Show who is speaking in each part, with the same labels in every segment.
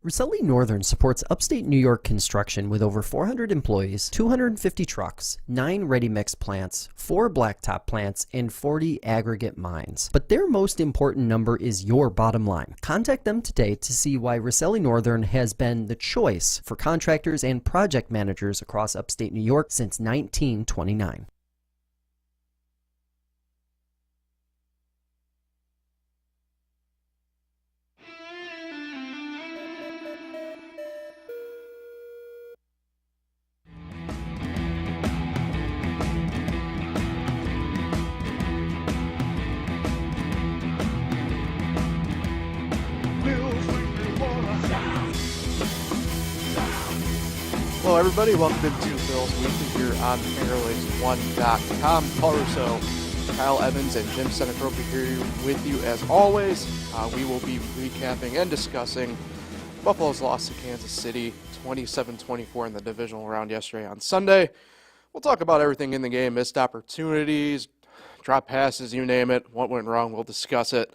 Speaker 1: Ruselli Northern supports upstate New York construction with over 400 employees, 250 trucks, 9 ready-mix plants, 4 blacktop plants, and 40 aggregate mines. But their most important number is your bottom line. Contact them today to see why Ruselli Northern has been the choice for contractors and project managers across upstate New York since 1929.
Speaker 2: Hello, everybody. Welcome into Bills Weekly here on Panthers1.com. Paul Russo, Kyle Evans, and Jim Sinicropi here with you as always. We will be recapping and discussing Buffalo's loss to Kansas City 27-24 in the divisional round yesterday on Sunday. We'll talk about everything in the game, missed opportunities, drop passes, you name it. What went wrong, we'll discuss it.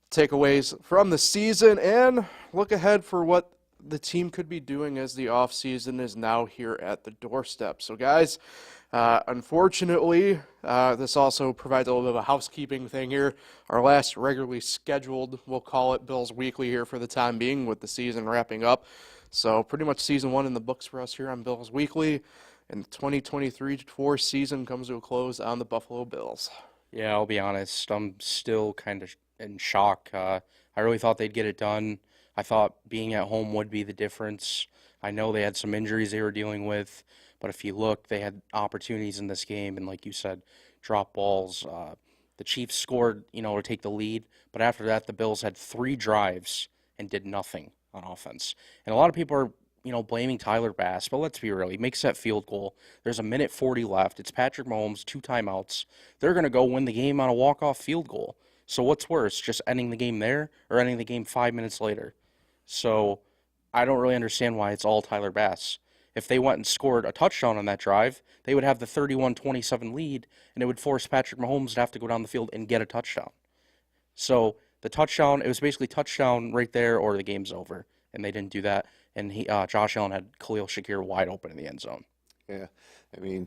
Speaker 2: Takeaways from the season and look ahead for what the team could be doing as the offseason is now here at the doorstep. So, guys, unfortunately, this also provides a little bit of a housekeeping thing here. Our last regularly scheduled, we'll call it Bills Weekly here for the time being with the season wrapping up. So, pretty much season one in the books for us here on Bills Weekly. And the 2023-4 season comes to a close on the Buffalo Bills.
Speaker 3: Yeah, I'll be honest. I'm still kind of in shock. I really thought they'd get it done. I thought being at home would be the difference. I know they had some injuries they were dealing with, but if you look, they had opportunities in this game, and like you said, drop balls. The Chiefs scored, to take the lead, but after that, the Bills had 3 drives and did nothing on offense. And a lot of people are, blaming Tyler Bass, but let's be real. He makes that field goal. There's a minute 40 left. It's Patrick Mahomes, 2 timeouts. They're going to go win the game on a walk-off field goal. So what's worse, just ending the game there or ending the game 5 minutes later? So I don't really understand why it's all Tyler Bass. If they went and scored a touchdown on that drive, they would have the 31-27 lead, and it would force Patrick Mahomes to have to go down the field and get a touchdown. So the touchdown, it was basically touchdown right there or the game's over, and they didn't do that. And Josh Allen had Khalil Shakir wide open in the end zone.
Speaker 4: Yeah, I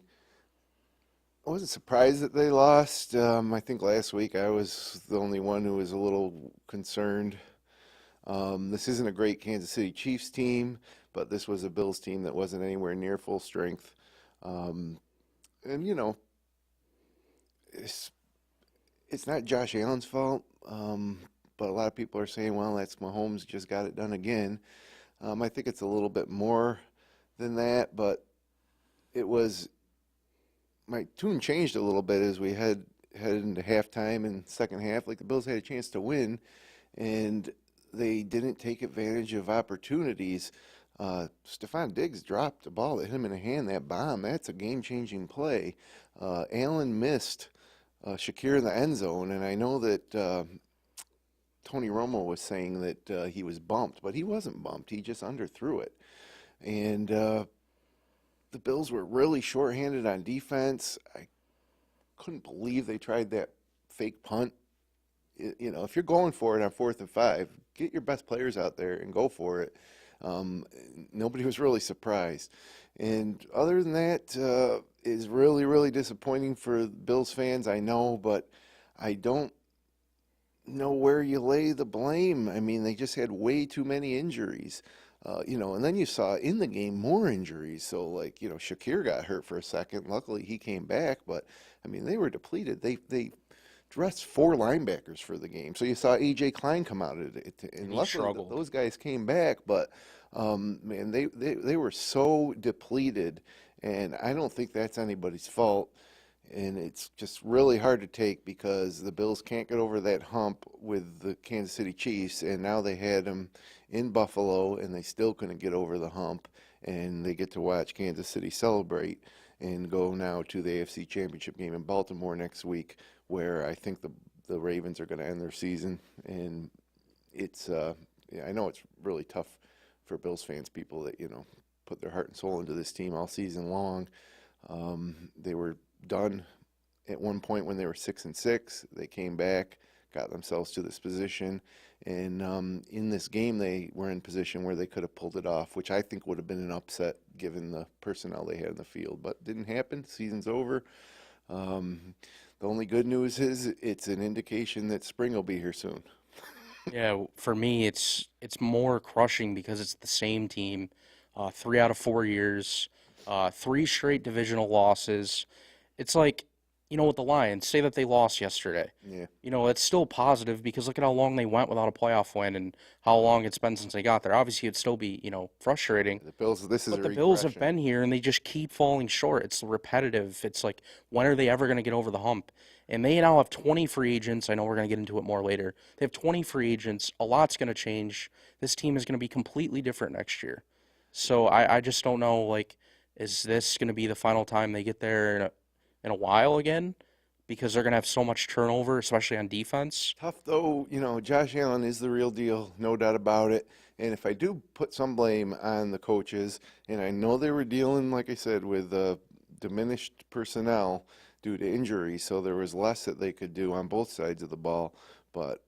Speaker 4: wasn't surprised that they lost. I think last week I was the only one who was a little concerned. This isn't a great Kansas City Chiefs team, but this was a Bills team that wasn't anywhere near full strength. It's not Josh Allen's fault, but a lot of people are saying, well, that's Mahomes just got it done again. I think it's a little bit more than that, but my tune changed a little bit as we headed into halftime and second half. Like the Bills had a chance to win, and they didn't take advantage of opportunities. Stephon Diggs dropped the ball that hit him in the hand, that bomb. That's a game-changing play. Allen missed Shakir in the end zone, and I know that Tony Romo was saying that he was bumped, but he wasn't bumped. He just underthrew it. And the Bills were really shorthanded on defense. I couldn't believe they tried that fake punt. If you're going for it on 4th and 5, get your best players out there and go for it. Nobody was really surprised. And other than that, is really, really disappointing for Bills fans, I know, but I don't know where you lay the blame. They just had way too many injuries. And then you saw in the game more injuries. So, Shakir got hurt for a second. Luckily, he came back, but, they were depleted. They dressed 4 linebackers for the game. So you saw A.J. Klein come out of it. And luckily, those guys came back. But, they were so depleted, and I don't think that's anybody's fault. And it's just really hard to take because the Bills can't get over that hump with the Kansas City Chiefs, and now they had them in Buffalo, and they still couldn't get over the hump, and they get to watch Kansas City celebrate and go now to the AFC Championship game in Baltimore next week, where I think the Ravens are going to end their season. And it's I know it's really tough for Bills fans, people that put their heart and soul into this team all season long. They were done at one point when they were 6-6. They came back, got themselves to this position. And in this game, they were in position where they could have pulled it off, which I think would have been an upset given the personnel they had in the field. But didn't happen. Season's over. The only good news is it's an indication that spring will be here soon.
Speaker 3: Yeah, for me, it's more crushing because it's the same team. 3 out of 4 years, 3 straight divisional losses. It's like, with the Lions, say that they lost yesterday.
Speaker 4: Yeah.
Speaker 3: It's still positive because look at how long they went without a playoff win and how long it's been since they got there. Obviously, it'd still be, frustrating.
Speaker 4: The Bills, this is
Speaker 3: But
Speaker 4: a
Speaker 3: the Bills have
Speaker 4: regression.
Speaker 3: been here and they just keep falling short. It's repetitive. It's like, when are they ever going to get over the hump? And they now have 20 free agents. I know we're going to get into it more later. They have 20 free agents. A lot's going to change. This team is going to be completely different next year. So I just don't know, like, is this going to be the final time they get there in a while again? Because they're going to have so much turnover, especially on defense.
Speaker 4: Tough though, Josh Allen is the real deal, no doubt about it. And if I do put some blame on the coaches, and I know they were dealing, like I said, with diminished personnel due to injury, so there was less that they could do on both sides of the ball. But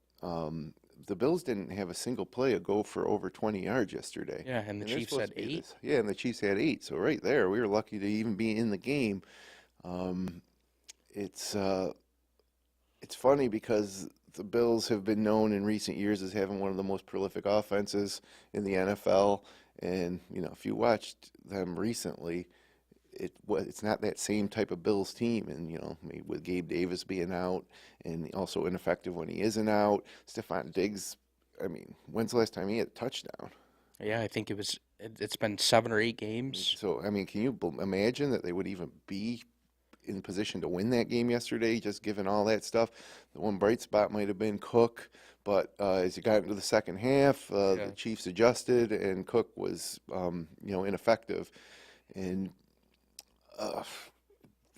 Speaker 4: the Bills didn't have a single play go for over 20 yards yesterday.
Speaker 3: Yeah, and the
Speaker 4: they're
Speaker 3: Chiefs
Speaker 4: supposed
Speaker 3: had
Speaker 4: to be
Speaker 3: 8.
Speaker 4: this. Yeah, and the Chiefs had 8. So right there, we were lucky to even be in the game. It's funny because the Bills have been known in recent years as having one of the most prolific offenses in the NFL. And, if you watched them recently, it's not that same type of Bills team. And, maybe with Gabe Davis being out and also ineffective when he isn't out. Stephon Diggs, when's the last time he had a touchdown?
Speaker 3: Yeah, I think it's been 7 or 8 games.
Speaker 4: So, can you imagine that they would even be in position to win that game yesterday, just given all that stuff? The one bright spot might have been Cook, but as you got into the second half, the Chiefs adjusted, and Cook was, ineffective. And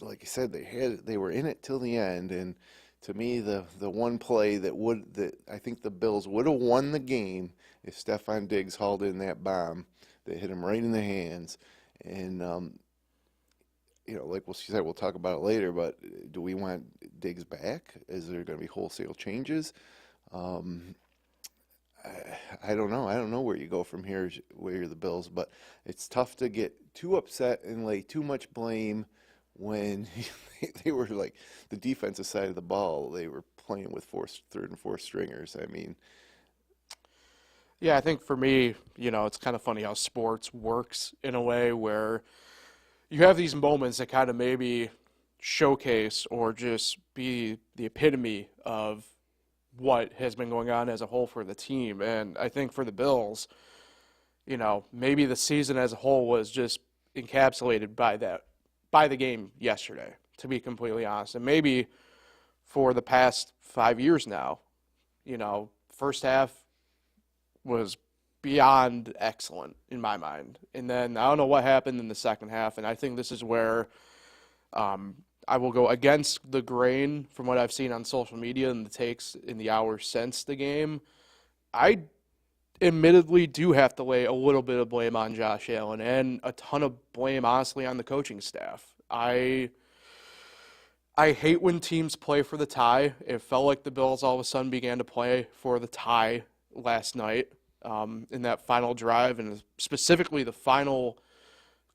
Speaker 4: like I said, they were in it till the end. And to me, the one play that I think the Bills would have won the game if Stephon Diggs hauled in that bomb that hit him right in the hands. And like she said, we'll talk about it later, but do we want Diggs back? Is there going to be wholesale changes? I don't know. I don't know where you go from here, where you're the Bills, but it's tough to get too upset and lay too much blame when they were like the defensive side of the ball. They were playing with third and fourth stringers.
Speaker 2: Yeah, I think for me, it's kind of funny how sports works in a way where you have these moments that kind of maybe showcase or just be the epitome of what has been going on as a whole for the team. And I think for the Bills, maybe the season as a whole was just encapsulated by the game yesterday, to be completely honest. And maybe for the past 5 years now, first half was beyond excellent in my mind. And then I don't know what happened in the second half, and I think this is where I will go against the grain from what I've seen on social media and the takes in the hours since the game. I admittedly do have to lay a little bit of blame on Josh Allen and a ton of blame, honestly, on the coaching staff. I hate when teams play for the tie. It felt like the Bills all of a sudden began to play for the tie last night in that final drive, and specifically the final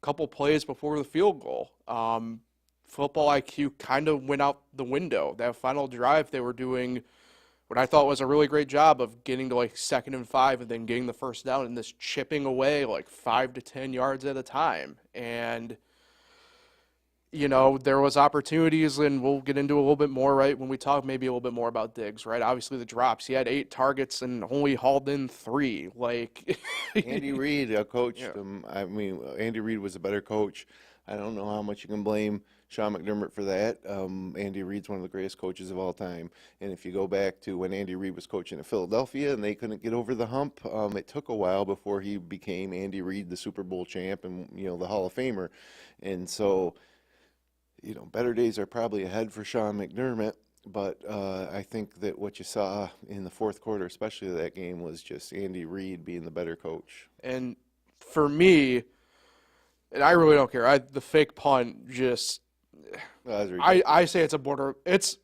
Speaker 2: couple plays before the field goal. Football IQ kind of went out the window. That final drive, they were doing what I thought was a really great job of getting to 2nd and 5 and then getting the first down and just chipping away 5 to 10 yards at a time. And there was opportunities, and we'll get into a little bit more, right, when we talk maybe a little bit more about Diggs, right? Obviously the drops. He had 8 targets and only hauled in 3.
Speaker 4: Andy Reid coached him. Andy Reid was a better coach. I don't know how much you can blame Sean McDermott for that. Andy Reid's one of the greatest coaches of all time. And if you go back to when Andy Reid was coaching at Philadelphia and they couldn't get over the hump, it took a while before he became Andy Reid, the Super Bowl champ and, the Hall of Famer. And so, better days are probably ahead for Sean McDermott. But I think that what you saw in the fourth quarter, especially of that game, was just Andy Reid being the better coach.
Speaker 2: And for me, and I really don't care, the fake punt just – I say it's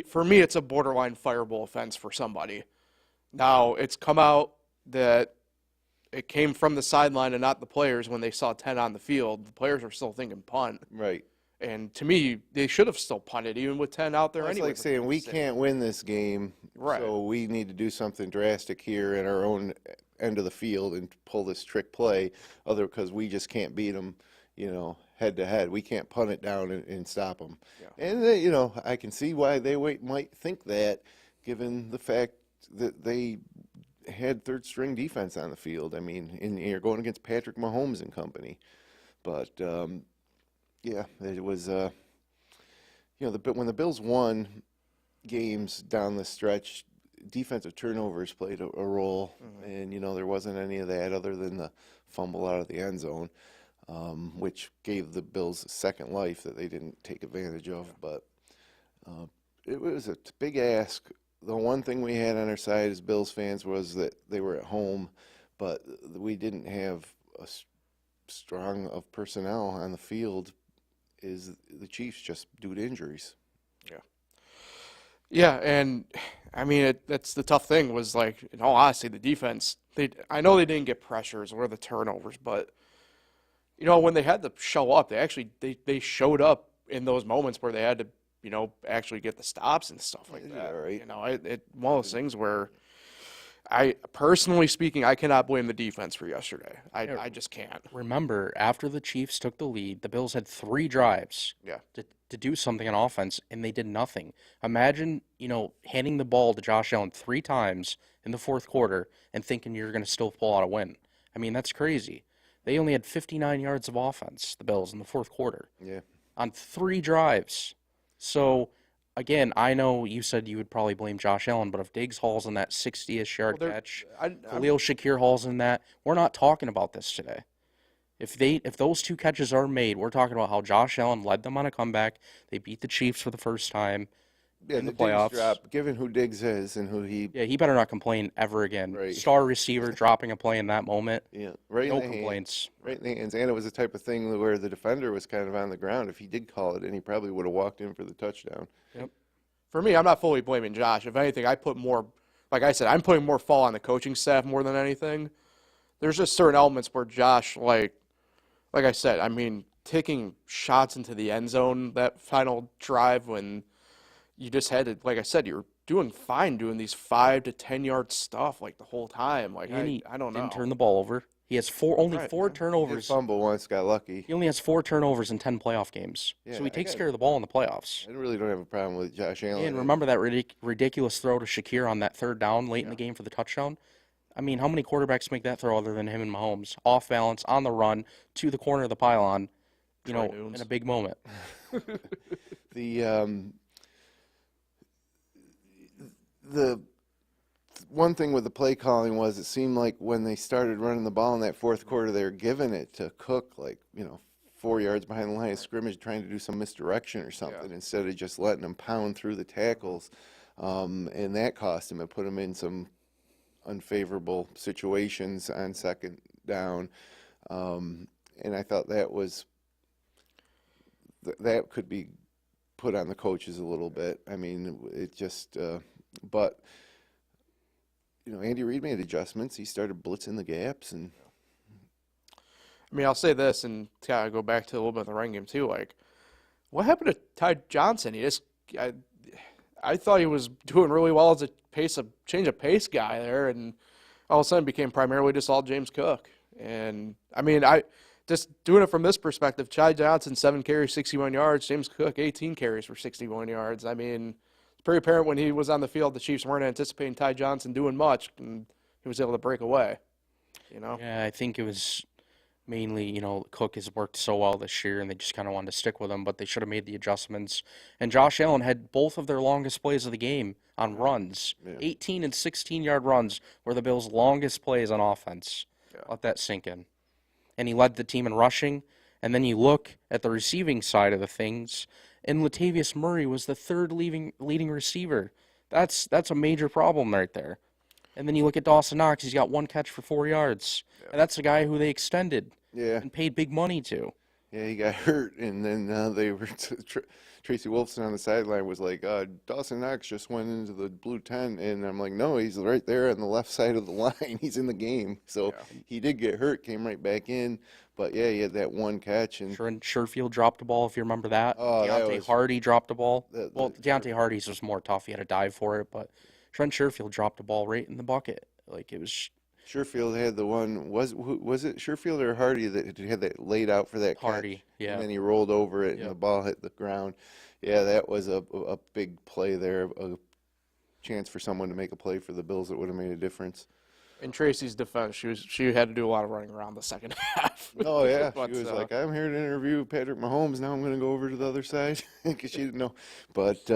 Speaker 2: for me, it's a borderline fireable offense for somebody. Now, it's come out that it came from the sideline and not the players when they saw 10 on the field. The players are still thinking punt.
Speaker 4: Right.
Speaker 2: And to me, they should have still punted, even with 10 out there
Speaker 4: Well,
Speaker 2: anyway.
Speaker 4: it's like saying we can't win this game,
Speaker 2: Right.
Speaker 4: so we need to do something drastic here in our own end of the field and pull this trick play, because we just can't beat them, head to head. We can't punt it down and stop them.
Speaker 2: Yeah.
Speaker 4: And I can see why they might think that, given the fact that they had third string defense on the field. I mean, and you're going against Patrick Mahomes and company, but yeah, it was. When the Bills won games down the stretch, defensive turnovers played a role, and there wasn't any of that other than the fumble out of the end zone, which gave the Bills a second life that they didn't take advantage of. But it was a big ask. The one thing we had on our side as Bills fans was that they were at home, but we didn't have a strong of personnel on the field is the Chiefs, just due to injuries.
Speaker 2: Yeah, and I mean, that's the tough thing was, like, in all honesty, the defense, I know they didn't get pressures or the turnovers, but, when they had to show up, they showed up in those moments where they had to, actually get the stops and stuff like that.
Speaker 4: Right.
Speaker 2: One of those things where personally speaking, I cannot blame the defense for yesterday. I just can't.
Speaker 3: Remember, after the Chiefs took the lead, the Bills had 3 drives to do something on offense, and they did nothing. Imagine, handing the ball to Josh Allen 3 times in the fourth quarter and thinking you're going to still pull out a win. I mean, that's crazy. They only had 59 yards of offense, the Bills, in the fourth quarter.
Speaker 4: Yeah.
Speaker 3: On 3 drives. So, again, I know you said you would probably blame Josh Allen, but if Diggs hauls in that 60-ish yard catch, Khalil Shakir hauls in that, we're not talking about this today. If those 2 catches are made, we're talking about how Josh Allen led them on a comeback. They beat the Chiefs for the first time in the playoffs.
Speaker 4: Diggs drop, given who Diggs is and who he...
Speaker 3: Yeah, he better not complain ever again.
Speaker 4: Right.
Speaker 3: Star receiver dropping a play in that moment.
Speaker 4: Yeah, right.
Speaker 3: No
Speaker 4: in the
Speaker 3: complaints.
Speaker 4: Right in the hands. And it was the type of thing where the defender was kind of on the ground. If he did call it in, he probably would have walked in for the touchdown.
Speaker 3: Yep.
Speaker 2: For me, I'm not fully blaming Josh. If anything, I put more, like I said, I'm putting more fault on the coaching staff more than anything. There's just certain elements where Josh, like I said, I mean, taking shots into the end zone, that final drive when you just had to, like I said, you were doing fine doing these 5 to 10 yard stuff like the whole time. Like,
Speaker 3: And
Speaker 2: I don't know.
Speaker 3: Didn't turn the ball over. He has only four
Speaker 4: He did
Speaker 3: turnovers.
Speaker 4: fumble once, got lucky.
Speaker 3: He only has 4 turnovers in 10 playoff games.
Speaker 4: Yeah,
Speaker 3: So he takes care of the ball in the playoffs.
Speaker 4: I really don't have a problem with Josh Allen.
Speaker 3: And remember that ridiculous throw to Shakir on that 3rd down late in the game for the touchdown? I mean, how many quarterbacks make that throw other than him and Mahomes? Off balance, on the run, to the corner of the pylon, in a big moment.
Speaker 4: The one thing with the play calling was it seemed like when they started running the ball in that fourth quarter, they were giving it to Cook, 4 yards behind the line of scrimmage, trying to do some misdirection or something instead of just letting him pound through the tackles. And that cost him. It put him in some unfavorable situations on second down. And I thought that could be put on the coaches a little bit. I mean, it just, but, Andy Reid made adjustments. He started blitzing the gaps. And
Speaker 2: I mean, I'll say this, and kind of go back to a little bit of the running game too. Like, what happened to Ty Johnson? I thought he was doing really well as a change of pace guy there, and all of a sudden became primarily just all James Cook. And I mean, just doing it from this perspective, Ty Johnson 7 carries, 61 yards. James Cook 18 carries for 61 yards. I mean, it's pretty apparent when he was on the field, the Chiefs weren't anticipating Ty Johnson doing much, and he was able to break away.
Speaker 3: Yeah, I think it was mainly, Cook has worked so well this year, and they just kind of wanted to stick with him, but they should have made the adjustments. And Josh Allen had both of their longest plays of the game on runs. 18 and 16-yard runs were the Bills' longest plays on offense. Let that sink in. And he led the team in rushing. And then you look at the receiving side of the things, and Latavius Murray was the 3rd leading receiver. That's a major problem right there. And then you look at Dawson Knox, he's got 1 catch for 4 yards. And that's the guy who they extended and paid big money to.
Speaker 4: Yeah, he got hurt, and then they were Tracy Wolfson on the sideline was like, Dawson Knox just went into the blue tent, and I'm like, no, he's right there on the left side of the line. He's in the game, so he did get hurt, came right back in, but yeah, he had that one catch, and
Speaker 3: Sherfield dropped a ball, if you remember that.
Speaker 4: Oh, that
Speaker 3: Deontay
Speaker 4: was-
Speaker 3: Hardy dropped a ball.
Speaker 4: that-
Speaker 3: Well,
Speaker 4: that-
Speaker 3: Deontay Hardy's was more tough. He had to dive for it, but Trent Sherfield dropped a ball right in the bucket. Like, it was
Speaker 4: Sherfield had the one. Was it Sherfield or Hardy that had that laid out for that catch?
Speaker 3: Hardy, yeah.
Speaker 4: And then he rolled over it,
Speaker 3: Yep.
Speaker 4: and the ball hit the ground. Yeah, that was a big play there. A chance for someone to make a play for the Bills that would have made a difference.
Speaker 2: In Tracy's defense, she had to do a lot of running around the second half.
Speaker 4: Oh yeah,
Speaker 2: But,
Speaker 4: she was like, "I'm here to interview Patrick Mahomes. Now I'm going to go over to the other side," because she didn't know. But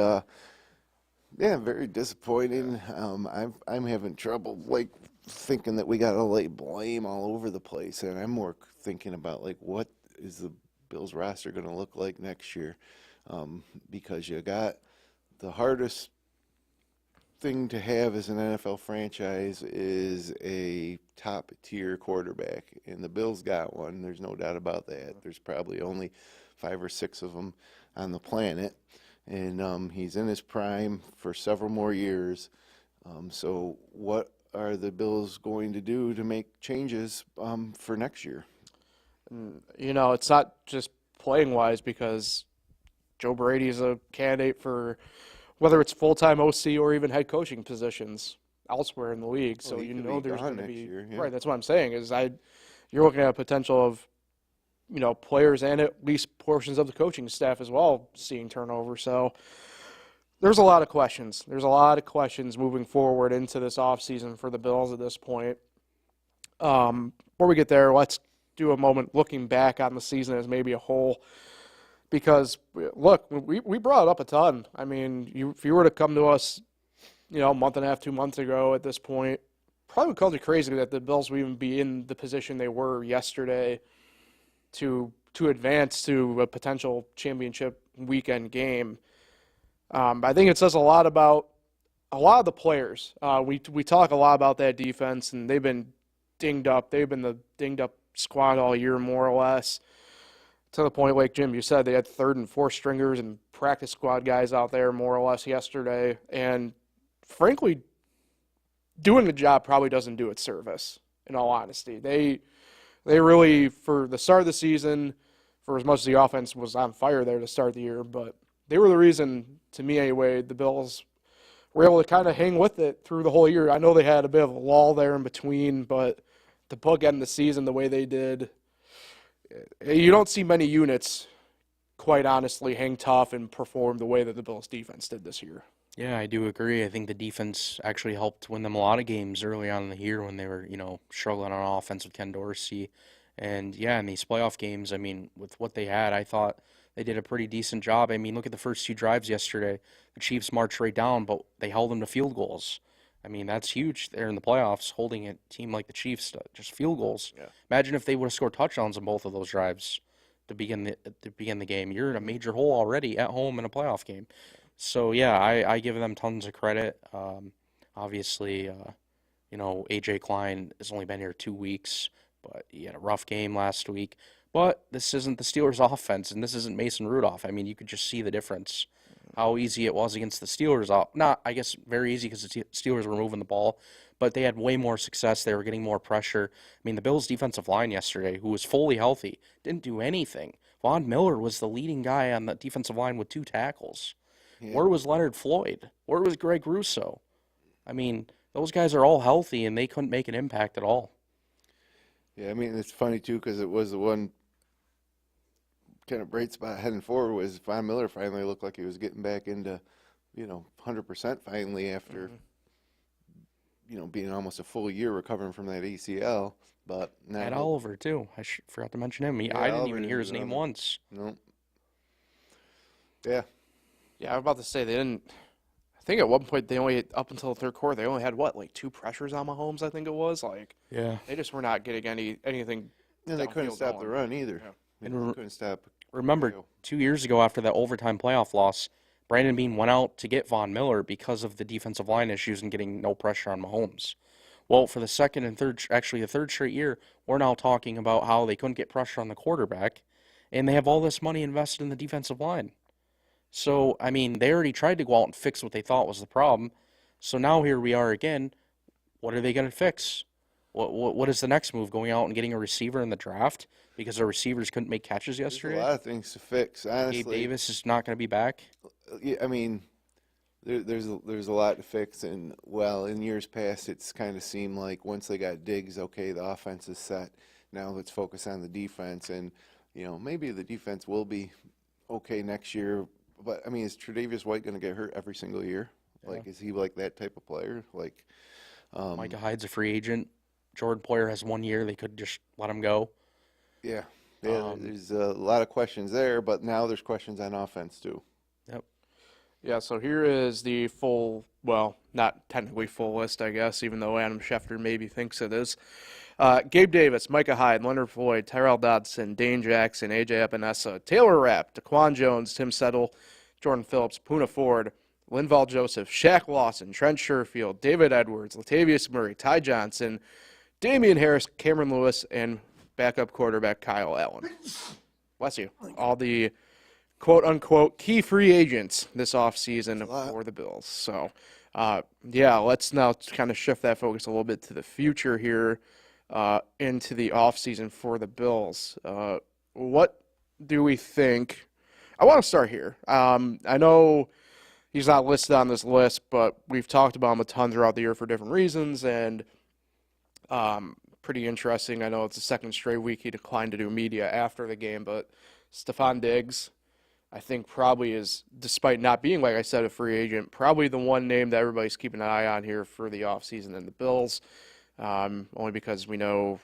Speaker 4: yeah, very disappointing. I'm having trouble like thinking that we got to lay blame all over the place, and I'm more thinking about like what is the Bills roster going to look like next year, because you got the hardest thing to have as an NFL franchise is a top tier quarterback, and the Bills got one. There's no doubt about that. There's probably only 5 or 6 of them on the planet, and he's in his prime for several more years. So what are the Bills going to do to make changes for next year?
Speaker 2: You know, it's not just playing wise, because Joe Brady's a candidate for whether it's full-time OC or even head coaching positions elsewhere in the league. So
Speaker 4: he
Speaker 2: you
Speaker 4: could
Speaker 2: know
Speaker 4: be
Speaker 2: there's
Speaker 4: gone
Speaker 2: going to
Speaker 4: next
Speaker 2: be
Speaker 4: year, yeah.
Speaker 2: right. That's what I'm saying is you're looking at a potential of, you know, players and at least portions of the coaching staff as well seeing turnover. So there's a lot of questions. There's a lot of questions moving forward into this offseason for the Bills at this point. Before we get there, let's do a moment looking back on the season as maybe a whole. Because, look, we brought it up a ton. I mean, if you were to come to us, you know, a month and a half, 2 months ago at this point, probably would call you crazy that the Bills would even be in the position they were yesterday to advance to a potential championship weekend game. I think it says a lot about a lot of the players. We talk a lot about that defense, and they've been dinged up. They've been the dinged up squad all year, more or less. To the point, like Jim, you said, they had 3rd and 4th stringers and practice squad guys out there more or less yesterday. And frankly, doing the job probably doesn't do it service, in all honesty. They really, for the start of the season, for as much as the offense was on fire there to start the year, but they were the reason, to me anyway, the Bills were able to kind of hang with it through the whole year. I know they had a bit of a lull there in between, but to bookend the season the way they did, you don't see many units, quite honestly, hang tough and perform the way that the Bills defense did this year.
Speaker 3: Yeah, I do agree. I think the defense actually helped win them a lot of games early on in the year when they were, you know, struggling on offense with Ken Dorsey. And yeah, in these playoff games, I mean, with what they had, I thought they did a pretty decent job. I mean, look at the first 2 drives yesterday. The Chiefs marched right down, but they held them to field goals. I mean, that's huge there in the playoffs, holding a team like the Chiefs to just field goals.
Speaker 2: Yeah.
Speaker 3: Imagine if they would have scored touchdowns on both of those drives to begin the game. You're in a major hole already at home in a playoff game. So yeah, I give them tons of credit. Obviously, you know, AJ Klein has only been here 2 weeks, but he had a rough game last week. But this isn't the Steelers' offense, and this isn't Mason Rudolph. I mean, you could just see the difference. How easy it was against the Steelers. Not, I guess, very easy because the Steelers were moving the ball, but they had way more success. They were getting more pressure. I mean, the Bills' defensive line yesterday, who was fully healthy, didn't do anything. Von Miller was the leading guy on the defensive line with 2 tackles.
Speaker 4: Yeah.
Speaker 3: Where was Leonard Floyd? Where was Greg Russo? I mean, those guys are all healthy, and they couldn't make an impact at all.
Speaker 4: Yeah, I mean, it's funny, too, because it was the one kind of bright spot heading forward was Von Miller finally looked like he was getting back into, 100% finally after, being almost a full year recovering from that ACL. But now,
Speaker 3: Ed Oliver, too. I forgot to mention him. I didn't even hear his name once.
Speaker 4: No. Yeah.
Speaker 2: Yeah, I was about to say they didn't. I think at one point they only, up until the 3rd quarter, they only had like 2 pressures on Mahomes. I think it was
Speaker 3: Yeah.
Speaker 2: they just were not getting anything.
Speaker 4: And they couldn't
Speaker 2: downfield
Speaker 4: stop
Speaker 2: going.
Speaker 4: the run either.
Speaker 2: Yeah.
Speaker 4: They couldn't stop.
Speaker 3: Remember, 2 years ago after that overtime playoff loss, Brandon Beane went out to get Von Miller because of the defensive line issues and getting no pressure on Mahomes. Well, for the the 3rd straight year, we're now talking about how they couldn't get pressure on the quarterback, and they have all this money invested in the defensive line. So, I mean, they already tried to go out and fix what they thought was the problem. So now here we are again. What are they going to fix? What is the next move? Going out and getting a receiver in the draft because their receivers couldn't make catches yesterday?
Speaker 4: There's a lot of things to fix, honestly.
Speaker 3: Gabe Davis is not going to be back.
Speaker 4: Yeah, I mean, there's a lot to fix, and well, in years past, it's kind of seemed like once they got Diggs, okay, the offense is set. Now let's focus on the defense, and maybe the defense will be okay next year. But I mean, is Tre'Davious White going to get hurt every single year?
Speaker 3: Yeah.
Speaker 4: Like, is he like that type of player? Like,
Speaker 3: Micah Hyde's a free agent. Jordan Poyer has 1 year. They could just let him go.
Speaker 4: Yeah. There's a lot of questions there, but now there's questions on offense too.
Speaker 3: Yep.
Speaker 2: Yeah, so here is the full, well, not technically full list, I guess, even though Adam Schefter maybe thinks it is. Gabe Davis, Micah Hyde, Leonard Floyd, Tyrell Dodson, Dane Jackson, A.J. Epinesa, Taylor Rapp, Daquan Jones, Tim Settle, Jordan Phillips, Poona Ford, Linval Joseph, Shaq Lawson, Trent Sherfield, David Edwards, Latavius Murray, Ty Johnson, Damian Harris, Cameron Lewis, and backup quarterback Kyle Allen. Bless you. All the quote-unquote key free agents this offseason for the Bills. So, let's now kind of shift that focus a little bit to the future here into the offseason for the Bills. What do we think? I want to start here. I know he's not listed on this list, but we've talked about him a ton throughout the year for different reasons, and pretty interesting. I know it's the second straight week he declined to do media after the game, but Stephon Diggs, I think probably is, despite not being, like I said, a free agent, probably the one name that everybody's keeping an eye on here for the offseason in the Bills, only because we know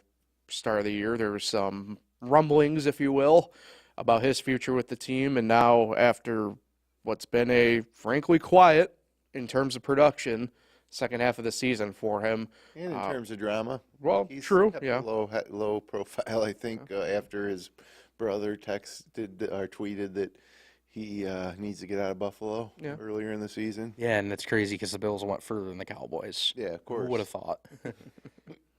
Speaker 2: start of the year there were some rumblings, if you will, about his future with the team, and now after what's been a, frankly, quiet in terms of production second half of the season for him.
Speaker 4: And in terms of drama.
Speaker 2: Well,
Speaker 4: he's
Speaker 2: true,
Speaker 4: kept
Speaker 2: yeah.
Speaker 4: a low profile, I think, after his brother tweeted that he needs to get out of Buffalo earlier in the season.
Speaker 3: Yeah, and it's crazy because the Bills went further than the Cowboys.
Speaker 4: Yeah, of course.
Speaker 3: Who would have thought?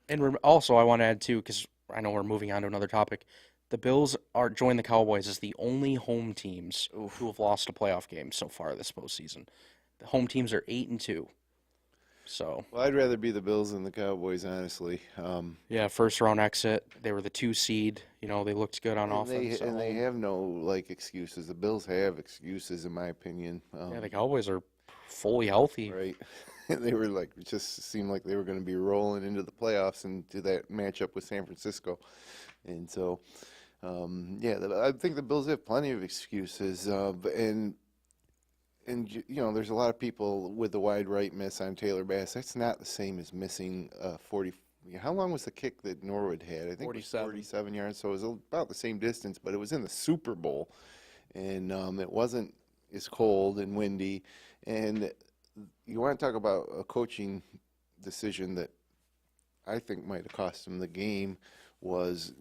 Speaker 3: And also, I want to add, too, because I know we're moving on to another topic, the Bills join the Cowboys as the only home teams who have lost a playoff game so far this postseason. The home teams are 8-2. So,
Speaker 4: well, I'd rather be the Bills than the Cowboys, honestly.
Speaker 3: First round exit. They were the 2 seed. They looked good on offense.
Speaker 4: And they have no excuses. The Bills have excuses, in my opinion.
Speaker 3: The Cowboys are fully healthy.
Speaker 4: Right. They were it just seemed like they were going to be rolling into the playoffs and to that matchup with San Francisco. And so, I think the Bills have plenty of excuses. And there's a lot of people with the wide right miss on Taylor Bass. That's not the same as missing 40. How long was the kick that Norwood had? I think
Speaker 2: 47.
Speaker 4: It was 47 yards. So it was about the same distance, but it was in the Super Bowl, and it wasn't as cold and windy. And you want to talk about a coaching decision that I think might have cost them the game was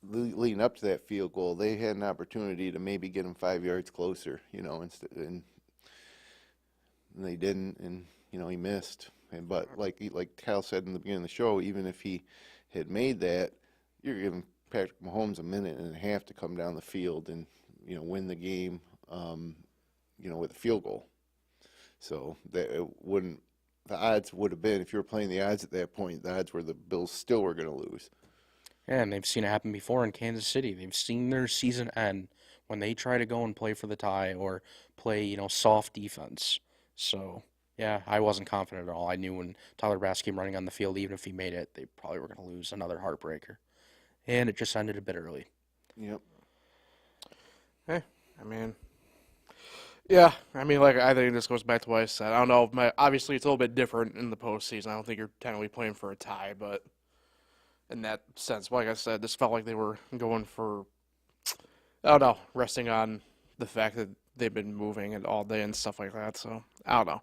Speaker 4: leading up to that field goal. They had an opportunity to maybe get him 5 yards closer, and they didn't, and he missed. But like Kyle said in the beginning of the show, even if he had made that, you're giving Patrick Mahomes a minute and a half to come down the field and win the game, with a field goal. So the odds would have been, if you were playing the odds at that point, the odds were the Bills still were going to lose.
Speaker 3: Yeah, and they've seen it happen before in Kansas City. They've seen their season end when they try to go and play for the tie or play, soft defense. So, yeah, I wasn't confident at all. I knew when Tyler Bass came running on the field, even if he made it, they probably were going to lose another heartbreaker. And it just ended a bit early.
Speaker 4: Yep.
Speaker 2: Hey, I think this goes back to what I said. I don't know. Obviously, it's a little bit different in the postseason. I don't think you're technically playing for a tie, but in that sense, like I said, this felt like they were going for, resting on the fact that they've been moving it all day and stuff like that. So, I don't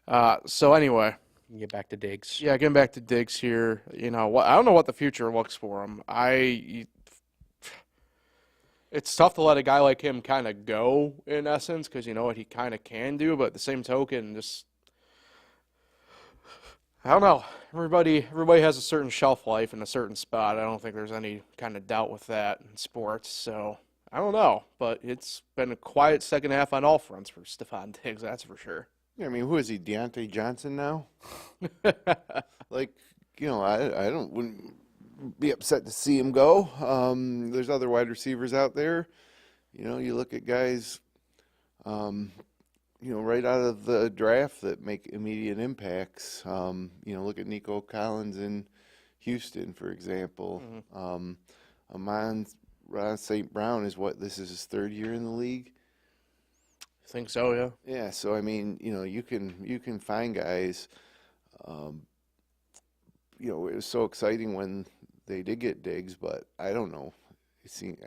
Speaker 2: know. So, anyway.
Speaker 3: Get back to Diggs.
Speaker 2: Yeah, getting back to Diggs here. I don't know what the future looks for him. It's tough to let a guy like him kind of go, in essence, because you know what he kind of can do, but at the same token, just, I don't know. Everybody has a certain shelf life in a certain spot. I don't think there's any kind of doubt with that in sports. So, I don't know, but it's been a quiet second half on all fronts for Stephon Diggs, that's for sure.
Speaker 4: Yeah, I mean, who is he, Deontay Johnson now? Like, I wouldn't be upset to see him go. There's other wide receivers out there. You look at guys, right out of the draft that make immediate impacts. Look at Nico Collins in Houston, for example. Amon St. Brown this is his third year in the league.
Speaker 2: I think so, yeah.
Speaker 4: Yeah, so I mean, you can find guys. It was so exciting when they did get Diggs, but I don't know.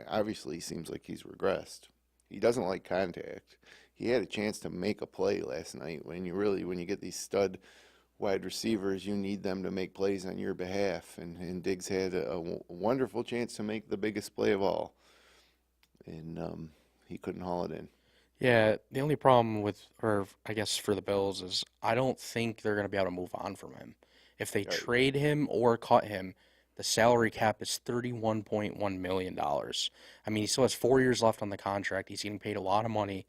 Speaker 4: Obviously, he seems like he's regressed. He doesn't like contact. He had a chance to make a play last night. When you get these stud wide receivers, you need them to make plays on your behalf. And Diggs had a wonderful chance to make the biggest play of all, and he couldn't haul it in.
Speaker 3: Yeah, the only problem I guess for the Bills is I don't think they're going to be able to move on from him. If they trade him or cut him, the salary cap is $31.1 million. I mean, he still has 4 years left on the contract. He's getting paid a lot of money.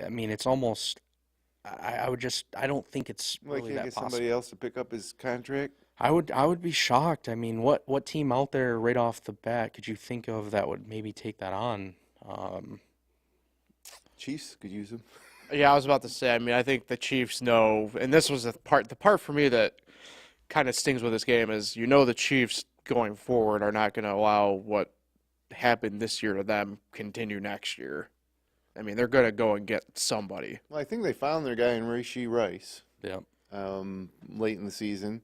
Speaker 3: I mean, it's almost, I don't think it's really that
Speaker 4: get
Speaker 3: possible.
Speaker 4: somebody else to pick up his contract?
Speaker 3: I would be shocked. I mean, what team out there right off the bat could you think of that would maybe take that on?
Speaker 4: Chiefs could use him.
Speaker 2: Yeah, I was about to say, I mean, I think the Chiefs know, and this was the part for me that kind of stings with this game is, the Chiefs going forward are not going to allow what happened this year to them continue next year. I mean, they're going to go and get somebody.
Speaker 4: Well, I think they found their guy in Rashee Rice.
Speaker 3: Yeah.
Speaker 4: Late in the season.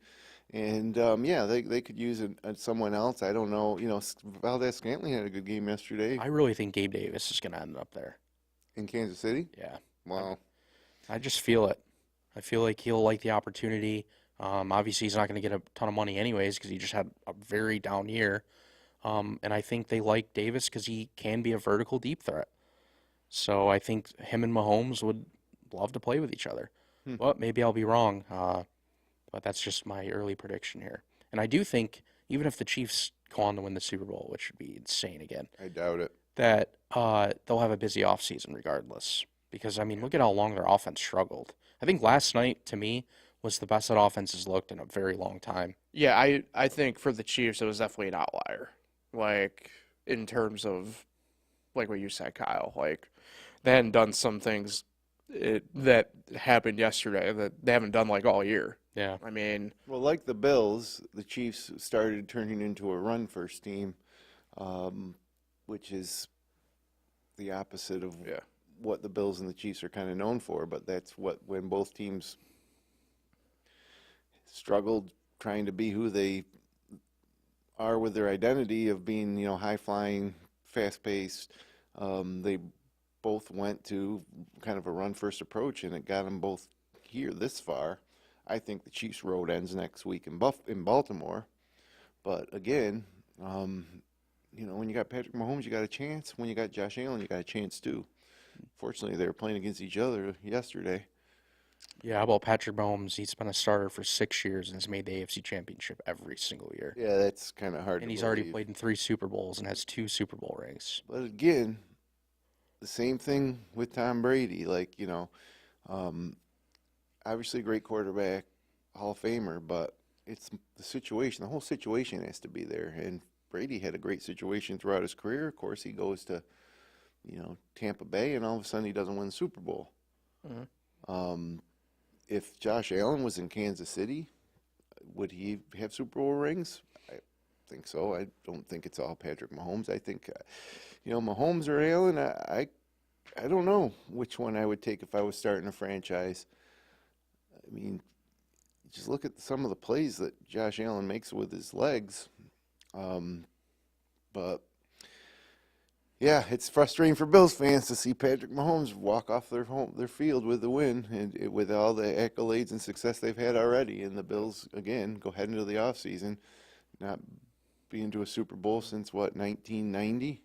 Speaker 4: And, they could use someone else. I don't know. Valdez-Scantling had a good game yesterday.
Speaker 3: I really think Gabe Davis is going to end up there.
Speaker 4: In Kansas City?
Speaker 3: Yeah.
Speaker 4: Wow.
Speaker 3: I just feel it. I feel like he'll like the opportunity. Obviously, he's not going to get a ton of money anyways because he just had a very down year. And I think they like Davis because he can be a vertical deep threat. So I think him and Mahomes would love to play with each other. But maybe I'll be wrong. But that's just my early prediction here. And I do think even if the Chiefs go on to win the Super Bowl, which would be insane again,
Speaker 4: I doubt it.
Speaker 3: that they'll have a busy offseason regardless. Because, I mean, look at how long their offense struggled. I think last night, to me, was the best that offense has looked in a very long time.
Speaker 2: Yeah, I think for the Chiefs, it was definitely an outlier. Like, in terms of, like what you said, Kyle, like, they hadn't done some things that happened yesterday that they haven't done, like, all year.
Speaker 3: Yeah.
Speaker 2: I mean,
Speaker 4: Well, like the Bills, the Chiefs started turning into a run-first team, which is the opposite of what the Bills and the Chiefs are kind of known for. But that's when both teams struggled trying to be who they are with their identity of being, high-flying, fast-paced. They both went to kind of a run-first approach, and it got them both here this far. I think the Chiefs' road ends next week in Baltimore. But again, when you got Patrick Mahomes, you got a chance. When you got Josh Allen, you got a chance too. Fortunately, they were playing against each other yesterday.
Speaker 3: Yeah, how about Patrick Mahomes? He's been a starter for 6 years and has made the AFC Championship every single year.
Speaker 4: Yeah, that's kind of hard
Speaker 3: And
Speaker 4: to
Speaker 3: he's
Speaker 4: believe.
Speaker 3: already played in 3 Super Bowls and has 2 Super Bowl rings.
Speaker 4: But again, the same thing with Tom Brady. Like, obviously a great quarterback, Hall of Famer, but it's the situation. The whole situation has to be there. And Brady had a great situation throughout his career. Of course, he goes to, Tampa Bay, and all of a sudden he doesn't win the Super Bowl. If Josh Allen was in Kansas City, would he have Super Bowl rings? I think so. I don't think it's all Patrick Mahomes. I think, Mahomes or Allen, I don't know which one I would take if I was starting a franchise. I mean, just look at some of the plays that Josh Allen makes with his legs. But, yeah, it's frustrating for Bills fans to see Patrick Mahomes walk off their field with the win and with all the accolades and success they've had already. And the Bills, again, go head into the offseason, not being to a Super Bowl since, 1990?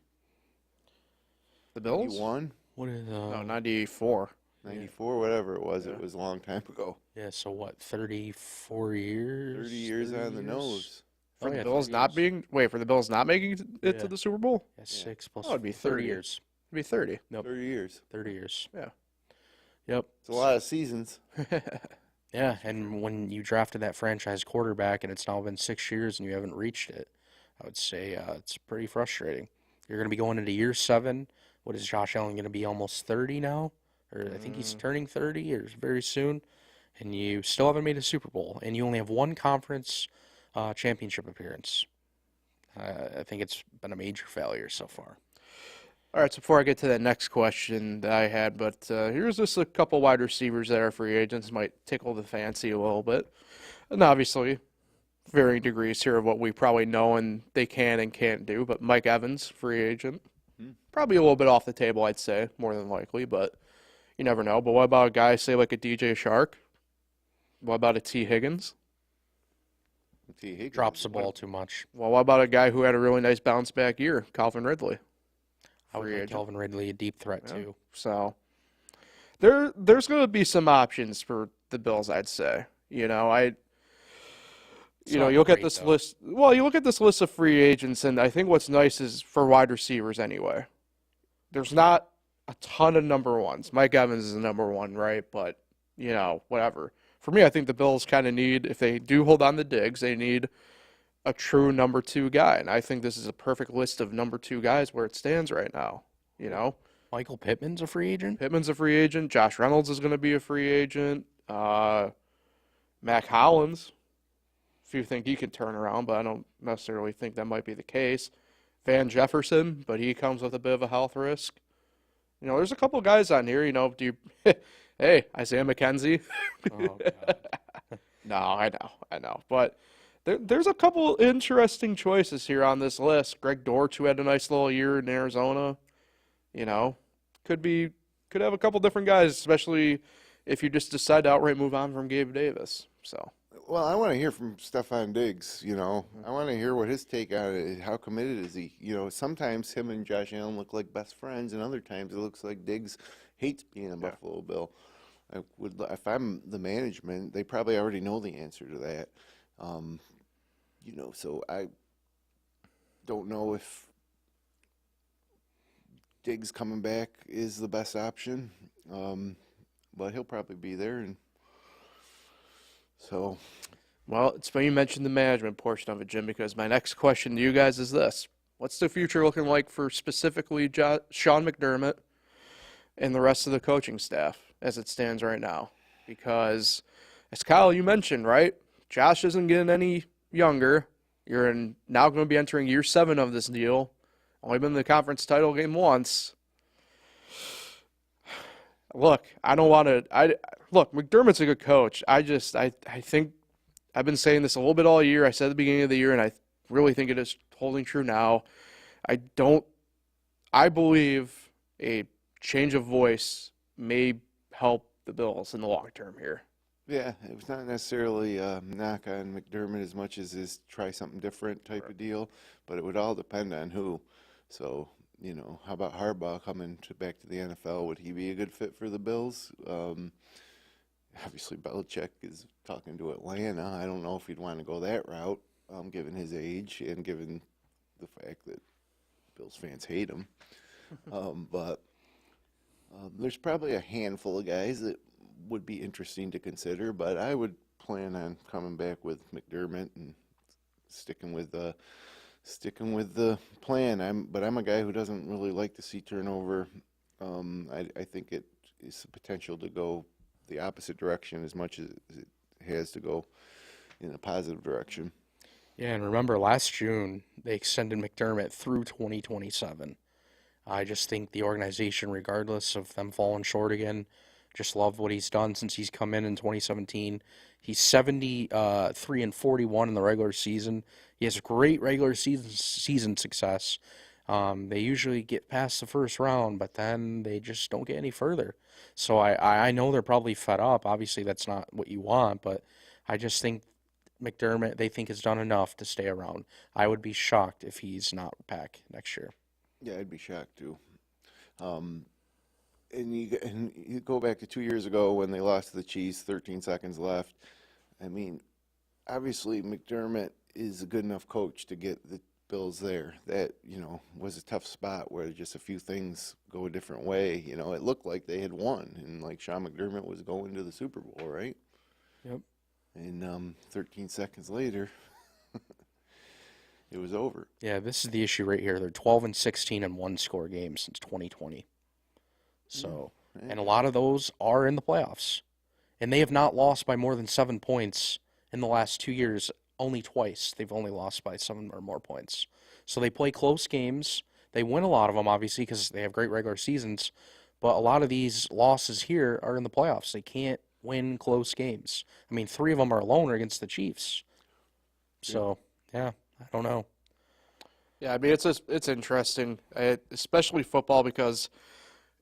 Speaker 2: the Bills?
Speaker 4: 91?
Speaker 3: What is
Speaker 2: No, 94.
Speaker 4: 94, whatever it was.
Speaker 2: Yeah.
Speaker 4: It was a long time ago.
Speaker 3: Yeah, so what, 34 years?
Speaker 4: 30 years on the nose.
Speaker 2: For the
Speaker 3: yeah,
Speaker 2: Bills
Speaker 3: 30
Speaker 2: not
Speaker 3: years.
Speaker 2: for the Bills not making it to
Speaker 3: Yeah.
Speaker 2: the Super Bowl?
Speaker 3: Yeah, 6 plus
Speaker 2: Oh, it'd be
Speaker 3: 30
Speaker 2: 30.
Speaker 3: years.
Speaker 2: It'd be 30.
Speaker 3: Nope.
Speaker 4: 30 years.
Speaker 3: 30 years.
Speaker 2: Yeah.
Speaker 3: Yep.
Speaker 4: It's a lot of seasons.
Speaker 3: Yeah, and when you drafted that franchise quarterback and it's now been 6 years and you haven't reached it, I would say it's pretty frustrating. You're going to be going into year 7. What is Josh Allen going to be, almost 30 now? Or I think he's turning 30 or very soon. And you still haven't made a Super Bowl. And you only have one conference championship appearance. I think it's been a major failure so far.
Speaker 2: All right, so before I get to that next question that I had, but here's just a couple wide receivers that are free agents. Might tickle the fancy a little bit. And obviously, varying degrees here of what we probably know and they can and can't do. But Mike Evans, free agent. Probably a little bit off the table, I'd say, more than likely, but you never know. But what about a guy, say, like a DJ Shark? What about a T. Higgins?
Speaker 4: T. Higgins
Speaker 3: Drops the
Speaker 4: is one-
Speaker 3: ball too much.
Speaker 2: Well, what about a guy who had a really nice bounce back year, Calvin Ridley?
Speaker 3: I would
Speaker 2: Free
Speaker 3: make
Speaker 2: agent.
Speaker 3: Calvin Ridley a deep threat
Speaker 2: Yeah.
Speaker 3: too.
Speaker 2: So there's going to be some options for the Bills, I'd say. You know,
Speaker 3: It's
Speaker 2: you know,
Speaker 3: not
Speaker 2: you look at
Speaker 3: great,
Speaker 2: this
Speaker 3: though.
Speaker 2: list. Well, you look at this list of free agents, and I think what's nice is for wide receivers anyway. There's not a ton of number ones. Mike Evans is the number one, right? But you know, whatever. For me, I think the Bills kind of need, if they do hold on to Diggs, they need a true number 2 guy, and I think this is a perfect list of number 2 guys where it stands right now. You know,
Speaker 3: Michael Pittman's a free agent?
Speaker 2: Pittman's a free agent. Josh Reynolds is going to be a free agent. Mac Hollins, if you think he can turn around, but I don't necessarily think that might be the case. Van Jefferson, but he comes with a bit of a health risk. You know, there's a couple guys on here. You know, hey, Isaiah McKenzie.
Speaker 3: Oh, God.
Speaker 2: No, I know. But there's a couple interesting choices here on this list. Greg Dortch, who had a nice little year in Arizona, you know, could have a couple different guys, especially if you just decide to outright move on from Gabe Davis. So
Speaker 4: Well, I want to hear from Stephon Diggs, you know. I want to hear what his take on it is. How committed is he? You know, sometimes him and Josh Allen look like best friends, and other times it looks like Diggs hates being a Buffalo Bill. If I'm the management, they probably already know the answer to that. You know, so I don't know if Diggs coming back is the best option, but he'll probably be there, and so.
Speaker 2: well, it's funny you mentioned the management portion of it, Jim, because my next question to you guys is this. What's the future looking like for specifically Sean McDermott and the rest of the coaching staff as it stands right now? Because, as Kyle, you mentioned, right, Josh isn't getting any younger. You're now going to be entering year 7 of this deal. Only been in the conference title game once. Look, I don't want to. Look, McDermott's a good coach. I think I've been saying this a little bit all year. I said at the beginning of the year, and I really think it is holding true now. I believe a change of voice may help the Bills in the long term here.
Speaker 4: Yeah, it was not necessarily a knock on McDermott as much as his try something different type of deal, but it would all depend on who. So, you know, how about Harbaugh coming back to the NFL? Would he be a good fit for the Bills? Obviously, Belichick is talking to Atlanta. I don't know if he'd want to go that route, given his age and given the fact that Bills fans hate him. But there's probably a handful of guys that would be interesting to consider, but I would plan on coming back with McDermott and sticking with the plan. I'm a guy who doesn't really like to see turnover. I think it is the potential to go the opposite direction as much as it has to go in a positive direction.
Speaker 3: Yeah, and remember last June, they extended McDermott through 2027. I just think the organization, regardless of them falling short again, just love what he's done since he's come in 2017. He's 73-41 in the regular season. He has great regular season success. They usually get past the first round, but then they just don't get any further. So I know they're probably fed up. Obviously, that's not what you want, but I just think McDermott, they think, has done enough to stay around. I would be shocked if he's not back next year.
Speaker 4: Yeah, I'd be shocked too. And you go back to 2 years ago when they lost to the Chiefs, 13 seconds left. I mean, obviously McDermott is a good enough coach to get the Bills there. That, was a tough spot where just a few things go a different way. It looked like they had won, and like Sean McDermott was going to the Super Bowl, right?
Speaker 3: Yep.
Speaker 4: And 13 seconds later, it was over.
Speaker 3: Yeah, this is the issue right here. They're 12-16 in one-score games since 2020. So, and a lot of those are in the playoffs. And they have not lost by more than 7 points in the last 2 years. Only twice they've only lost by 7 or more points. So they play close games. They win a lot of them, obviously, because they have great regular seasons. But a lot of these losses here are in the playoffs. They can't win close games. I mean, 3 of them are alone against the Chiefs. So, yeah, I don't know.
Speaker 2: Yeah, I mean, it's interesting, especially football, because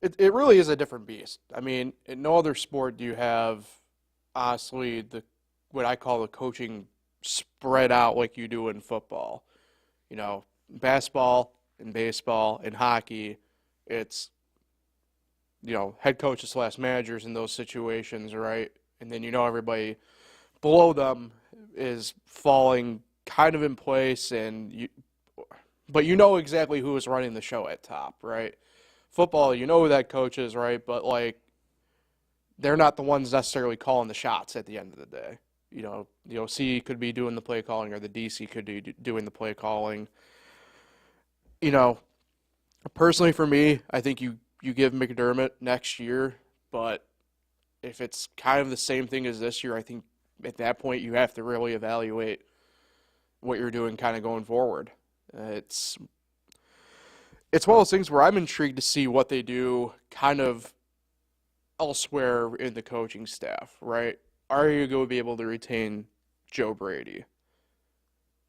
Speaker 2: it really is a different beast. I mean, in no other sport do you have, honestly, what I call the coaching spread out like you do in football. Basketball and baseball and hockey, it's, head coaches / managers in those situations, right? And then everybody below them is falling kind of in place, but exactly who is running the show at top, right? Football, who that coach is, right? But, they're not the ones necessarily calling the shots at the end of the day. The OC could be doing the play calling, or the DC could be doing the play calling. Personally for me, I think you give McDermott next year, but if it's kind of the same thing as this year, I think at that point you have to really evaluate what you're doing kind of going forward. It's one of those things where I'm intrigued to see what they do kind of elsewhere in the coaching staff, right? Are you going to be able to retain Joe Brady?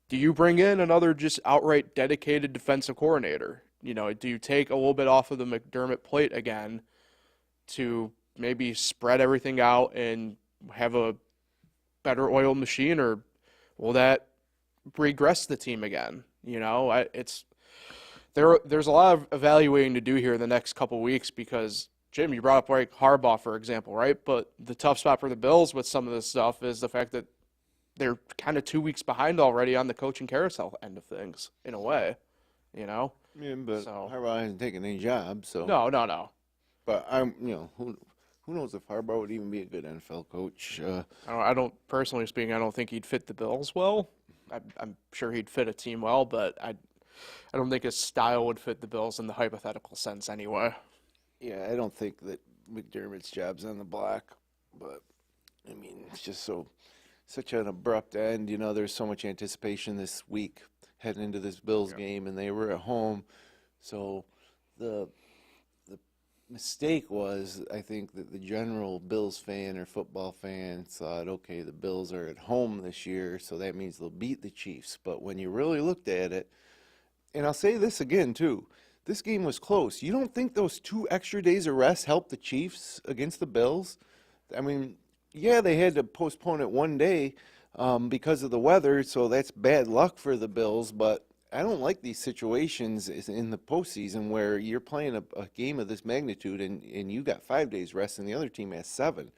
Speaker 2: Do you bring in another just outright dedicated defensive coordinator? Do you take a little bit off of the McDermott plate again to maybe spread everything out and have a better oiled machine, or will that regress the team again? There's a lot of evaluating to do here in the next couple of weeks, because Jim, you brought up like Harbaugh, for example, right? But the tough spot for the Bills with some of this stuff is the fact that they're kind of 2 weeks behind already on the coaching carousel end of things, in a way,
Speaker 4: Yeah, but Harbaugh hasn't taken any job, so.
Speaker 2: No.
Speaker 4: But who knows if Harbaugh would even be a good NFL coach?
Speaker 2: I don't personally speaking, I don't think he'd fit the Bills well. I'm sure he'd fit a team well, but I don't think his style would fit the Bills in the hypothetical sense anyway.
Speaker 4: Yeah, I don't think that McDermott's job's on the block, but I mean, it's just such an abrupt end. There's so much anticipation this week heading into this Bills game, and they were at home. So the mistake was, I think, that the general Bills fan or football fan thought, okay, the Bills are at home this year, so that means they'll beat the Chiefs. But when you really looked at it, and I'll say this again too, this game was close. You don't think those 2 extra days of rest helped the Chiefs against the Bills? I mean, yeah, they had to postpone it 1 day because of the weather, so that's bad luck for the Bills. But I don't like these situations in the postseason where you're playing a game of this magnitude and you got 5 days rest and the other team has 7,